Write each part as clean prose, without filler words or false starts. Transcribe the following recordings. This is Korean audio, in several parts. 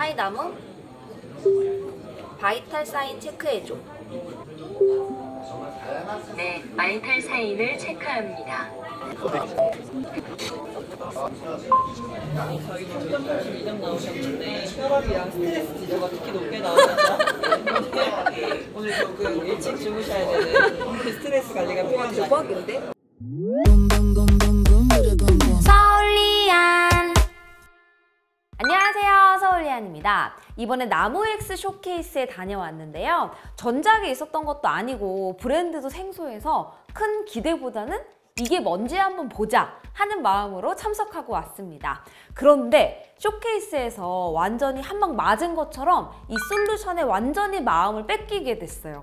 하이 나무, 바이탈 사인 체크해줘. 네, 바이탈 사인을 체크합니다. 저희 0.82점 나오셨는데 혈압이랑 스트레스 지수가 특히 높게 나오셔서 오늘 조금 일찍 주무셔야 되는 스트레스 관리가 필요한 날. 대박인데? 서울리안. 안녕하세요, 서울리안입니다. 이번에 나무엑스 쇼케이스에 다녀왔는데요. 전작에 있었던 것도 아니고 브랜드도 생소해서 큰 기대보다는 이게 뭔지 한번 보자 하는 마음으로 참석하고 왔습니다. 그런데 쇼케이스에서 완전히 한 방 맞은 것처럼 이 솔루션에 완전히 마음을 뺏기게 됐어요.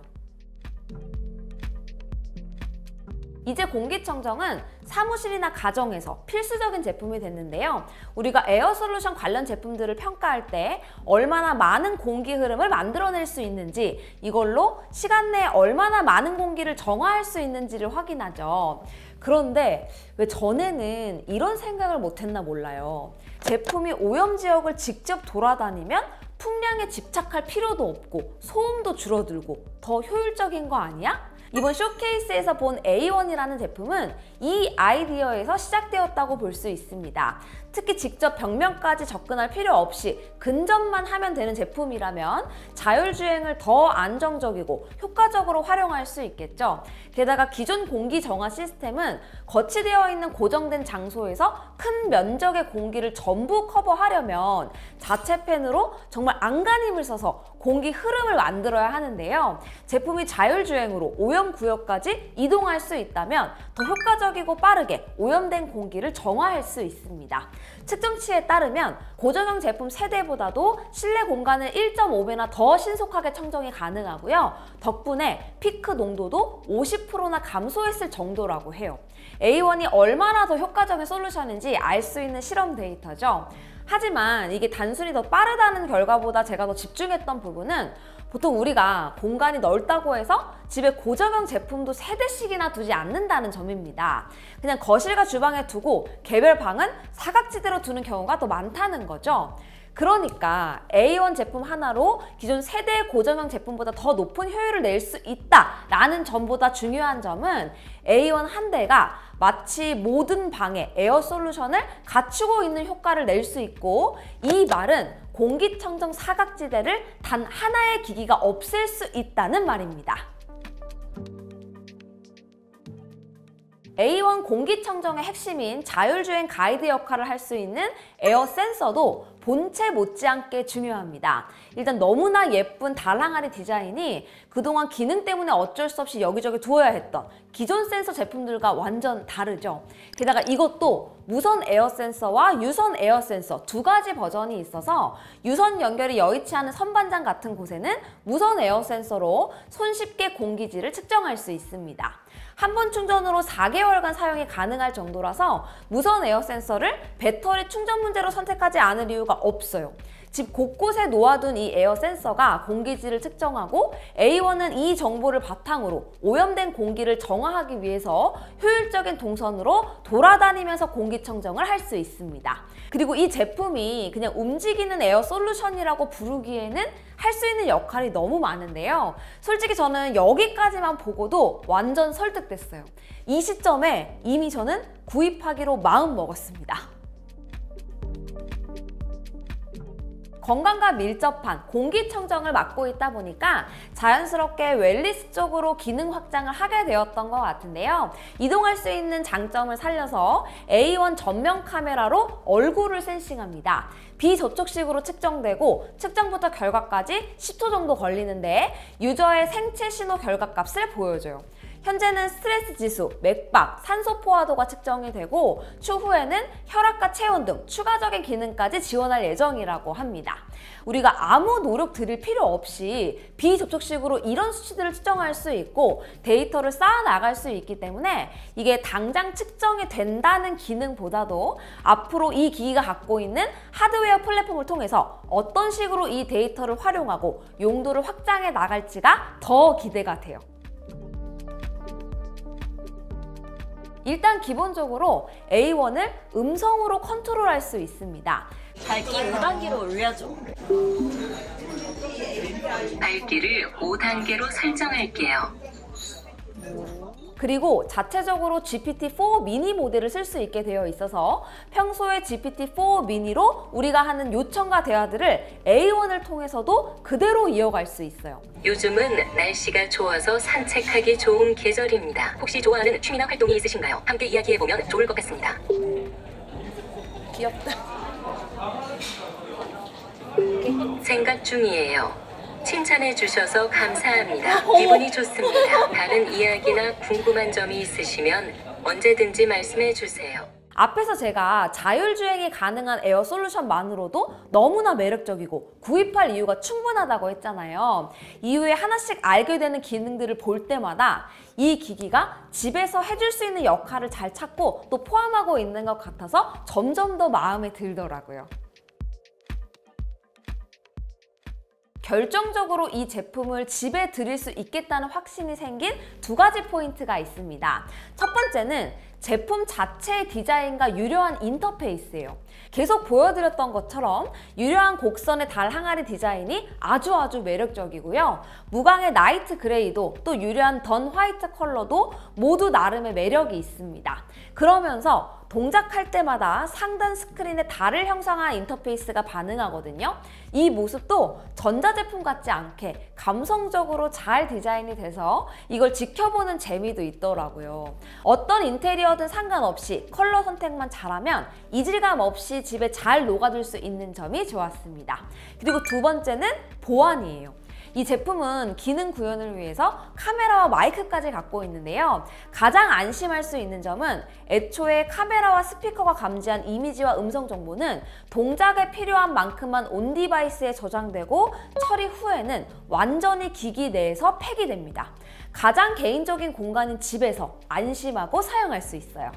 이제 공기청정은 사무실이나 가정에서 필수적인 제품이 됐는데요. 우리가 에어 솔루션 관련 제품들을 평가할 때 얼마나 많은 공기 흐름을 만들어낼 수 있는지, 이걸로 시간 내에 얼마나 많은 공기를 정화할 수 있는지를 확인하죠. 그런데 왜 전에는 이런 생각을 못했나 몰라요. 제품이 오염 지역을 직접 돌아다니면 풍량에 집착할 필요도 없고 소음도 줄어들고 더 효율적인 거 아니야? 이번 쇼케이스에서 본 A1이라는 제품은 이 아이디어에서 시작되었다고 볼 수 있습니다. 특히 직접 벽면까지 접근할 필요 없이 근접만 하면 되는 제품이라면 자율주행을 더 안정적이고 효과적으로 활용할 수 있겠죠. 게다가 기존 공기 정화 시스템은 거치되어 있는 고정된 장소에서 큰 면적의 공기를 전부 커버하려면 자체 팬으로 정말 안간힘을 써서 공기 흐름을 만들어야 하는데요. 제품이 자율주행으로 오염 구역까지 이동할 수 있다면 더 효과적이고 빠르게 오염된 공기를 정화할 수 있습니다. 측정치에 따르면 고정형 제품 세대보다도 실내 공간을 1.5배나 더 신속하게 청정이 가능하고요. 덕분에 피크 농도도 50%나 감소했을 정도라고 해요. A1이 얼마나 더 효과적인 솔루션인지 알 수 있는 실험 데이터죠. 하지만 이게 단순히 더 빠르다는 결과보다 제가 더 집중했던 부분은 보통 우리가 공간이 넓다고 해서 집에 고정형 제품도 3대씩이나 두지 않는다는 점입니다. 그냥 거실과 주방에 두고 개별 방은 사각지대로 두는 경우가 더 많다는 거죠. 그러니까 A1 제품 하나로 기존 세대의 고정형 제품보다 더 높은 효율을 낼 수 있다라는 점보다 중요한 점은 A1 한 대가 마치 모든 방에 에어 솔루션을 갖추고 있는 효과를 낼 수 있고, 이 말은 공기청정 사각지대를 단 하나의 기기가 없앨 수 있다는 말입니다. A1 공기청정의 핵심인 자율주행 가이드 역할을 할 수 있는 에어 센서도 본체 못지않게 중요합니다. 일단 너무나 예쁜 달항아리 디자인이 그동안 기능 때문에 어쩔 수 없이 여기저기 두어야 했던 기존 센서 제품들과 완전 다르죠. 게다가 이것도 무선 에어 센서와 유선 에어 센서 두 가지 버전이 있어서 유선 연결이 여의치 않은 선반장 같은 곳에는 무선 에어 센서로 손쉽게 공기질을 측정할 수 있습니다. 한 번 충전으로 4개월간 사용이 가능할 정도라서 무선 에어 센서를 배터리 충전 문제로 선택하지 않을 이유가 없어요. 집 곳곳에 놓아둔 이 에어 센서가 공기질을 측정하고 A1은 이 정보를 바탕으로 오염된 공기를 정화하기 위해서 효율적인 동선으로 돌아다니면서 공기청정을 할 수 있습니다. 그리고 이 제품이 그냥 움직이는 에어 솔루션이라고 부르기에는 할 수 있는 역할이 너무 많은데요. 솔직히 저는 여기까지만 보고도 완전 설득됐어요. 이 시점에 이미 저는 구입하기로 마음 먹었습니다. 건강과 밀접한 공기청정을 맡고 있다 보니까 자연스럽게 웰니스 쪽으로 기능 확장을 하게 되었던 것 같은데요. 이동할 수 있는 장점을 살려서 A1 전면 카메라로 얼굴을 센싱합니다. 비접촉식으로 측정되고 측정부터 결과까지 10초 정도 걸리는데 유저의 생체 신호 결과값을 보여줘요. 현재는 스트레스 지수, 맥박, 산소 포화도가 측정이 되고 추후에는 혈압과 체온 등 추가적인 기능까지 지원할 예정이라고 합니다. 우리가 아무 노력 들일 필요 없이 비접촉식으로 이런 수치들을 측정할 수 있고 데이터를 쌓아 나갈 수 있기 때문에 이게 당장 측정이 된다는 기능보다도 앞으로 이 기기가 갖고 있는 하드웨어 플랫폼을 통해서 어떤 식으로 이 데이터를 활용하고 용도를 확장해 나갈지가 더 기대가 돼요. 일단 기본적으로 A1을 음성으로 컨트롤할 수 있습니다. 밝기 5단계로 올려줘. 밝기를 5단계로 설정할게요. 그리고 자체적으로 GPT-4 미니 모델을 쓸 수 있게 되어 있어서 평소에 GPT-4 미니로 우리가 하는 요청과 대화들을 A1을 통해서도 그대로 이어갈 수 있어요. 요즘은 날씨가 좋아서 산책하기 좋은 계절입니다. 혹시 좋아하는 취미나 활동이 있으신가요? 함께 이야기해보면 좋을 것 같습니다. 귀엽다. 생각 중이에요. 칭찬해 주셔서 감사합니다. 기분이 좋습니다. 다른 이야기나 궁금한 점이 있으시면 언제든지 말씀해 주세요. 앞에서 제가 자율주행이 가능한 에어 솔루션만으로도 너무나 매력적이고 구입할 이유가 충분하다고 했잖아요. 이후에 하나씩 알게 되는 기능들을 볼 때마다 이 기기가 집에서 해줄 수 있는 역할을 잘 찾고 또 포함하고 있는 것 같아서 점점 더 마음에 들더라고요. 결정적으로 이 제품을 집에 들일 수 있겠다는 확신이 생긴 두 가지 포인트가 있습니다. 첫 번째는 제품 자체의 디자인과 유려한 인터페이스예요. 계속 보여드렸던 것처럼 유려한 곡선의 달 항아리 디자인이 아주 매력적이고요. 무광의 나이트 그레이도 또 유려한 던 화이트 컬러도 모두 나름의 매력이 있습니다. 그러면서 동작할 때마다 상단 스크린에 달을 형상한 인터페이스가 반응하거든요. 이 모습도 전자제품 같지 않게 감성적으로 잘 디자인이 돼서 이걸 지켜보는 재미도 있더라고요. 어떤 인테리어든 상관없이 컬러 선택만 잘하면 이질감 없이 집에 잘 녹아들 수 있는 점이 좋았습니다. 그리고 두 번째는 보안이에요. 이 제품은 기능 구현을 위해서 카메라와 마이크까지 갖고 있는데요. 가장 안심할 수 있는 점은 애초에 카메라와 스피커가 감지한 이미지와 음성 정보는 동작에 필요한 만큼만 온 디바이스에 저장되고 처리 후에는 완전히 기기 내에서 폐기됩니다. 가장 개인적인 공간인 집에서 안심하고 사용할 수 있어요.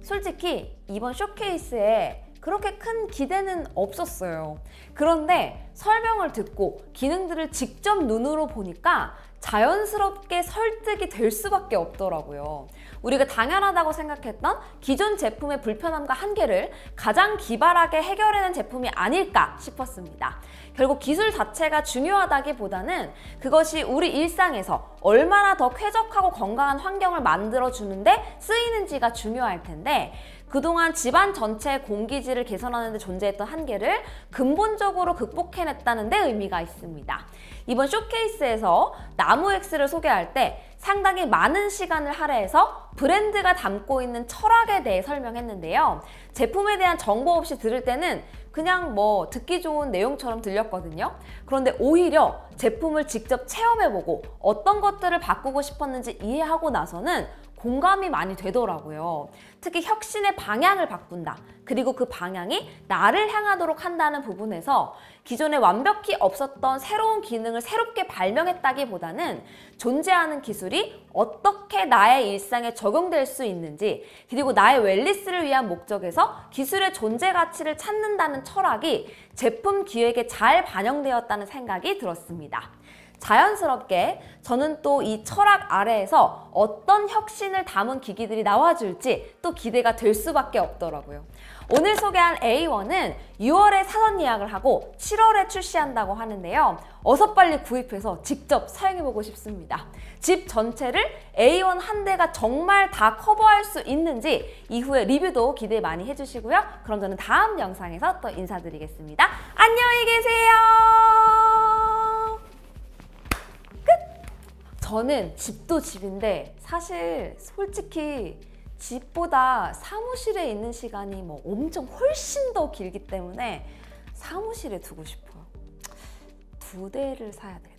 솔직히 이번 쇼케이스에 그렇게 큰 기대는 없었어요. 그런데 설명을 듣고 기능들을 직접 눈으로 보니까 자연스럽게 설득이 될 수밖에 없더라고요. 우리가 당연하다고 생각했던 기존 제품의 불편함과 한계를 가장 기발하게 해결해낸 제품이 아닐까 싶었습니다. 결국 기술 자체가 중요하다기보다는 그것이 우리 일상에서 얼마나 더 쾌적하고 건강한 환경을 만들어주는데 쓰이는지가 중요할 텐데 그동안 집안 전체의 공기질을 개선하는 데 존재했던 한계를 근본적으로 극복해냈다는 데 의미가 있습니다. 이번 쇼케이스에서 나무엑스를 소개할 때 상당히 많은 시간을 할애해서 브랜드가 담고 있는 철학에 대해 설명했는데요. 제품에 대한 정보 없이 들을 때는 그냥 뭐 듣기 좋은 내용처럼 들렸거든요. 그런데 오히려 제품을 직접 체험해보고 어떤 것들을 바꾸고 싶었는지 이해하고 나서는 공감이 많이 되더라고요. 특히 혁신의 방향을 바꾼다. 그리고 그 방향이 나를 향하도록 한다는 부분에서 기존에 완벽히 없었던 새로운 기능을 새롭게 발명했다기보다는 존재하는 기술이 어떻게 나의 일상에 적용될 수 있는지 그리고 나의 웰니스를 위한 목적에서 기술의 존재 가치를 찾는다는 철학이 제품 기획에 잘 반영되었다는 생각이 들었습니다. 자연스럽게 저는 또 이 철학 아래에서 어떤 혁신을 담은 기기들이 나와줄지 또 기대가 될 수밖에 없더라고요. 오늘 소개한 A1은 6월에 사전 예약을 하고 7월에 출시한다고 하는데요. 어서 빨리 구입해서 직접 사용해보고 싶습니다. 집 전체를 A1 한 대가 정말 다 커버할 수 있는지 이후에 리뷰도 기대 많이 해주시고요. 그럼 저는 다음 영상에서 또 인사드리겠습니다. 안녕히 계세요. 저는 집도 집인데 사실 솔직히 집보다 사무실에 있는 시간이 뭐 엄청 훨씬 더 길기 때문에 사무실에 두고 싶어요. 2대를 사야 돼요.